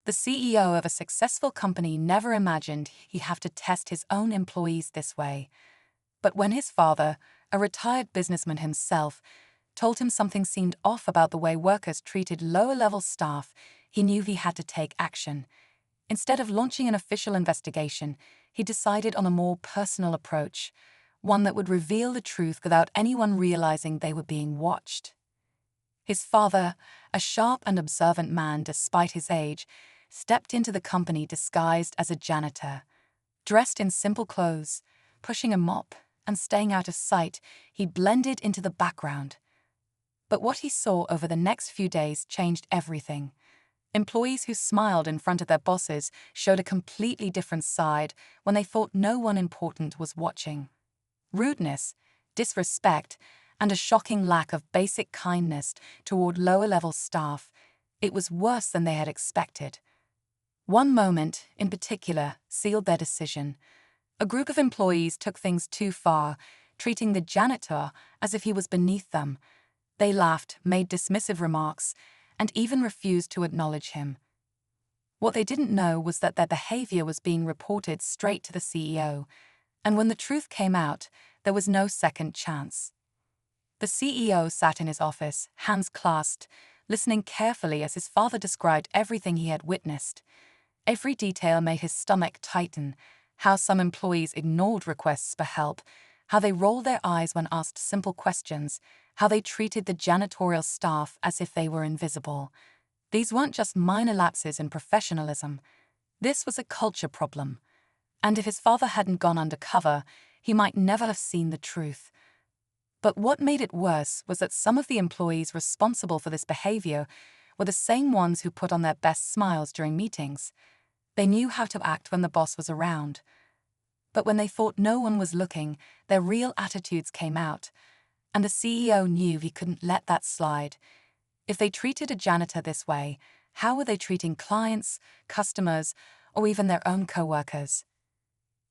The CEO of a successful company never imagined he'd have to test his own employees this way. But when his father, a retired businessman himself, told him something seemed off about the way workers treated lower-level staff, he knew he had to take action. Instead of launching an official investigation, he decided on a more personal approach, one that would reveal the truth without anyone realizing they were being watched. His father, a sharp and observant man despite his age, stepped into the company disguised as a janitor. Dressed in simple clothes, pushing a mop, and staying out of sight, he blended into the background. But what he saw over the next few days changed everything. Employees who smiled in front of their bosses showed a completely different side when they thought no one important was watching. Rudeness, disrespect, and a shocking lack of basic kindness toward lower-level staff, it was worse than they had expected. One moment, in particular, sealed their decision. A group of employees took things too far, treating the janitor as if he was beneath them. They laughed, made dismissive remarks, and even refused to acknowledge him. What they didn't know was that their behavior was being reported straight to the CEO, and when the truth came out, there was no second chance. The CEO sat in his office, hands clasped, listening carefully as his father described everything he had witnessed. Every detail made his stomach tighten: how some employees ignored requests for help, how they rolled their eyes when asked simple questions, how they treated the janitorial staff as if they were invisible. These weren't just minor lapses in professionalism. This was a culture problem. And if his father hadn't gone undercover, he might never have seen the truth. But what made it worse was that some of the employees responsible for this behavior were the same ones who put on their best smiles during meetings. They knew how to act when the boss was around. But when they thought no one was looking, their real attitudes came out. And the CEO knew he couldn't let that slide. If they treated a janitor this way, how were they treating clients, customers, or even their own co-workers?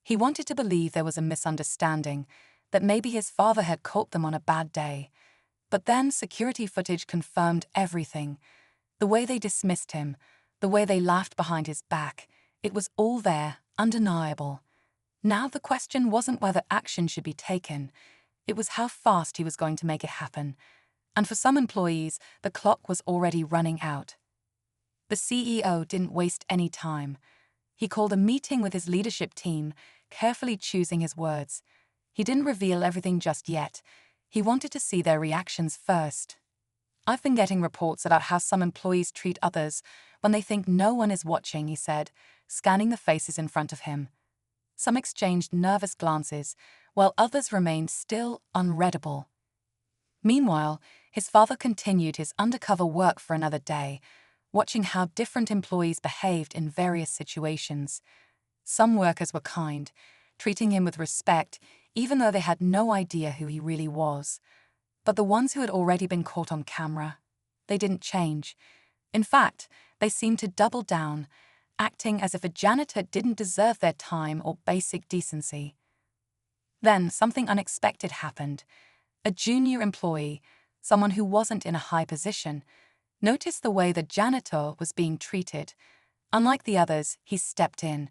He wanted to believe there was a misunderstanding, that maybe his father had caught them on a bad day. But then security footage confirmed everything. The way they dismissed him, the way they laughed behind his back, it was all there, undeniable. Now the question wasn't whether action should be taken. It was how fast he was going to make it happen. And for some employees, the clock was already running out. The CEO didn't waste any time. He called a meeting with his leadership team, carefully choosing his words. He didn't reveal everything just yet. He wanted to see their reactions first. "I've been getting reports about how some employees treat others when they think no one is watching," he said, scanning the faces in front of him. Some exchanged nervous glances, while others remained still, unreadable. Meanwhile, his father continued his undercover work for another day, watching how different employees behaved in various situations. Some workers were kind, treating him with respect, even though they had no idea who he really was. But the ones who had already been caught on camera, they didn't change. In fact, they seemed to double down, acting as if a janitor didn't deserve their time or basic decency. Then something unexpected happened. A junior employee, someone who wasn't in a high position, noticed the way the janitor was being treated. Unlike the others, he stepped in.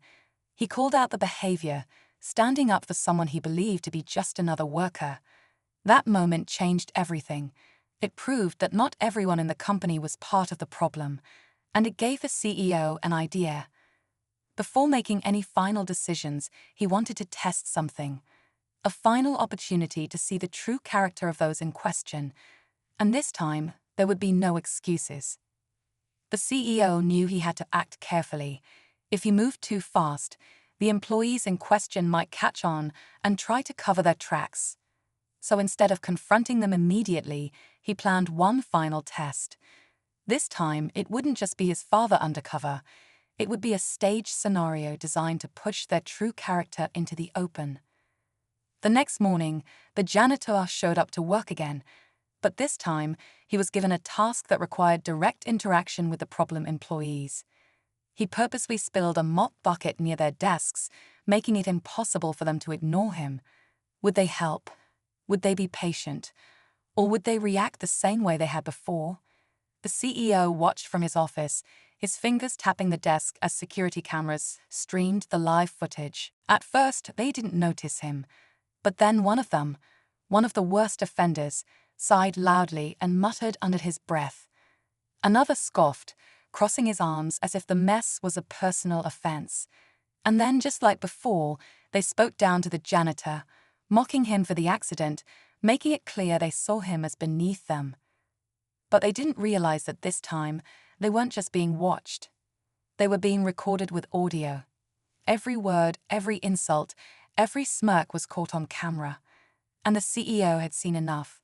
He called out the behavior, standing up for someone he believed to be just another worker. That moment changed everything. It proved that not everyone in the company was part of the problem, and it gave the CEO an idea. Before making any final decisions, he wanted to test something. A final opportunity to see the true character of those in question. And this time, there would be no excuses. The CEO knew he had to act carefully. If he moved too fast, the employees in question might catch on and try to cover their tracks. So instead of confronting them immediately, he planned one final test. This time, it wouldn't just be his father undercover. It would be a staged scenario designed to push their true character into the open. The next morning, the janitor showed up to work again, but this time, he was given a task that required direct interaction with the problem employees. He purposely spilled a mop bucket near their desks, making it impossible for them to ignore him. Would they help? Would they be patient? Or would they react the same way they had before? The CEO watched from his office, his fingers tapping the desk as security cameras streamed the live footage. At first, they didn't notice him, but then one of them, one of the worst offenders, sighed loudly and muttered under his breath. Another scoffed, crossing his arms as if the mess was a personal offense. And then, just like before, they spoke down to the janitor, mocking him for the accident, making it clear they saw him as beneath them. But they didn't realize that this time, they weren't just being watched. They were being recorded with audio. Every word, every insult, every smirk was caught on camera. And the CEO had seen enough.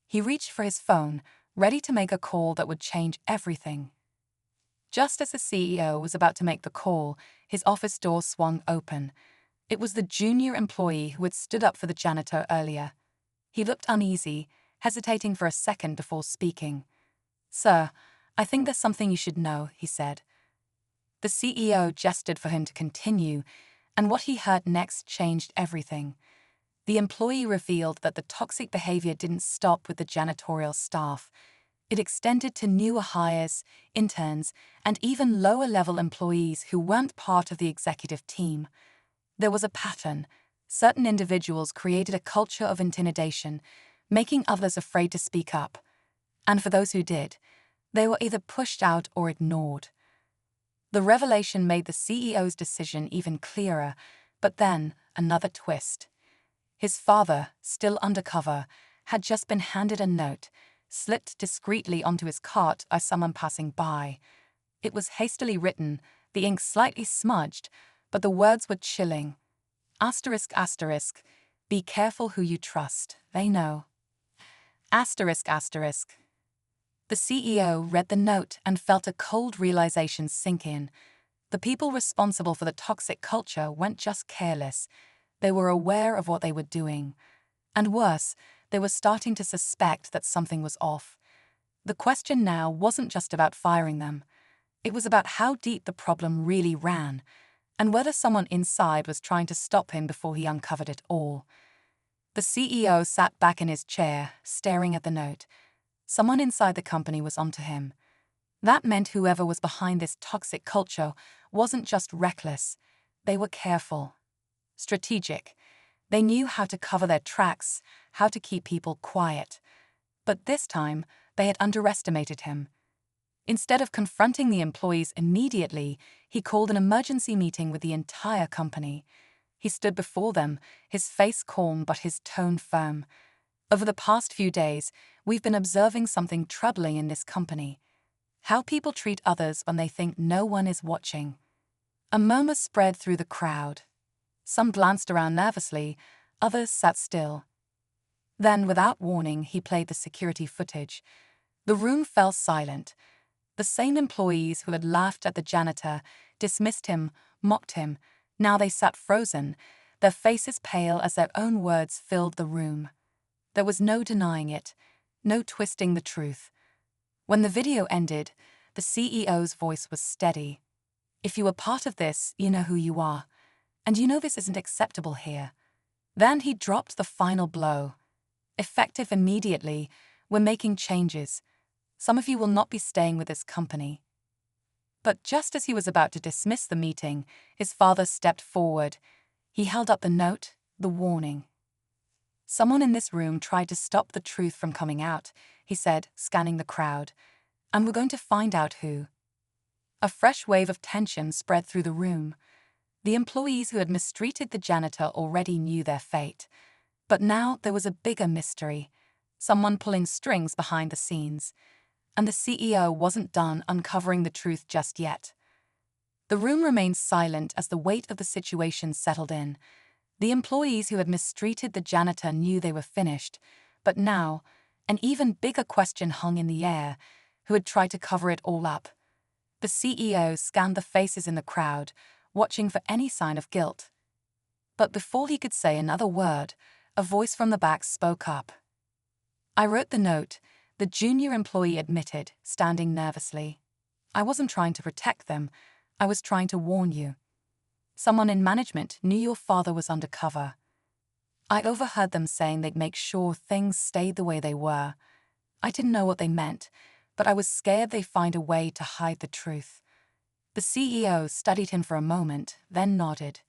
He reached for his phone, ready to make a call that would change everything. Just as the CEO was about to make the call, his office door swung open. It was the junior employee who had stood up for the janitor earlier. He looked uneasy, hesitating for a second before speaking. "Sir, I think there's something you should know," he said. The CEO gestured for him to continue, and what he heard next changed everything. The employee revealed that the toxic behavior didn't stop with the janitorial staff. It extended to newer hires, interns, and even lower-level employees who weren't part of the executive team. There was a pattern. Certain individuals created a culture of intimidation, making others afraid to speak up. And for those who did, they were either pushed out or ignored. The revelation made the CEO's decision even clearer, but then another twist. His father, still undercover, had just been handed a note, slipped discreetly onto his cart by someone passing by. It was hastily written, the ink slightly smudged, but the words were chilling. Asterisk, asterisk, be careful who you trust, they know. Asterisk, asterisk. The CEO read the note and felt a cold realization sink in. The people responsible for the toxic culture weren't just careless. They were aware of what they were doing. And worse, they were starting to suspect that something was off. The question now wasn't just about firing them. It was about how deep the problem really ran, and whether someone inside was trying to stop him before he uncovered it all. The CEO sat back in his chair, staring at the note. Someone inside the company was onto him. That meant whoever was behind this toxic culture wasn't just reckless. They were careful, strategic. They knew how to cover their tracks, how to keep people quiet. But this time, they had underestimated him. Instead of confronting the employees immediately, he called an emergency meeting with the entire company. He stood before them, his face calm but his tone firm. "Over the past few days, we've been observing something troubling in this company. How people treat others when they think no one is watching." A murmur spread through the crowd. Some glanced around nervously, others sat still. Then, without warning, he played the security footage. The room fell silent. The same employees who had laughed at the janitor, dismissed him, mocked him, now they sat frozen, their faces pale as their own words filled the room. There was no denying it, no twisting the truth. When the video ended, the CEO's voice was steady. "If you were part of this, you know who you are. And you know this isn't acceptable here." Then he dropped the final blow. "Effective immediately, we're making changes. Some of you will not be staying with this company." But just as he was about to dismiss the meeting, his father stepped forward. He held up the note, the warning. "Someone in this room tried to stop the truth from coming out," he said, scanning the crowd. "And we're going to find out who." A fresh wave of tension spread through the room. The employees who had mistreated the janitor already knew their fate. But now there was a bigger mystery, someone pulling strings behind the scenes. And the CEO wasn't done uncovering the truth just yet. The room remained silent as the weight of the situation settled in. The employees who had mistreated the janitor knew they were finished, but now, an even bigger question hung in the air: who had tried to cover it all up? The CEO scanned the faces in the crowd, watching for any sign of guilt. But before he could say another word, a voice from the back spoke up. "I wrote the note," the junior employee admitted, standing nervously. "I wasn't trying to protect them, I was trying to warn you. Someone in management knew your father was undercover. I overheard them saying they'd make sure things stayed the way they were. I didn't know what they meant, but I was scared they'd find a way to hide the truth. The CEO studied him for a moment, then nodded.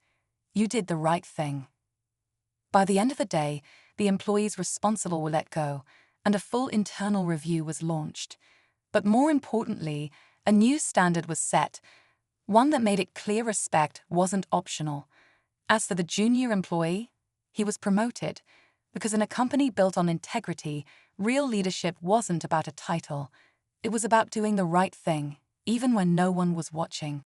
You did the right thing. By the end of the day, the employees responsible were let go, and a full internal review was launched. But more importantly, a new standard was set, one that made it clear respect wasn't optional. As for the junior employee, he was promoted, because in a company built on integrity, real leadership wasn't about a title. It was about doing the right thing, even when no one was watching.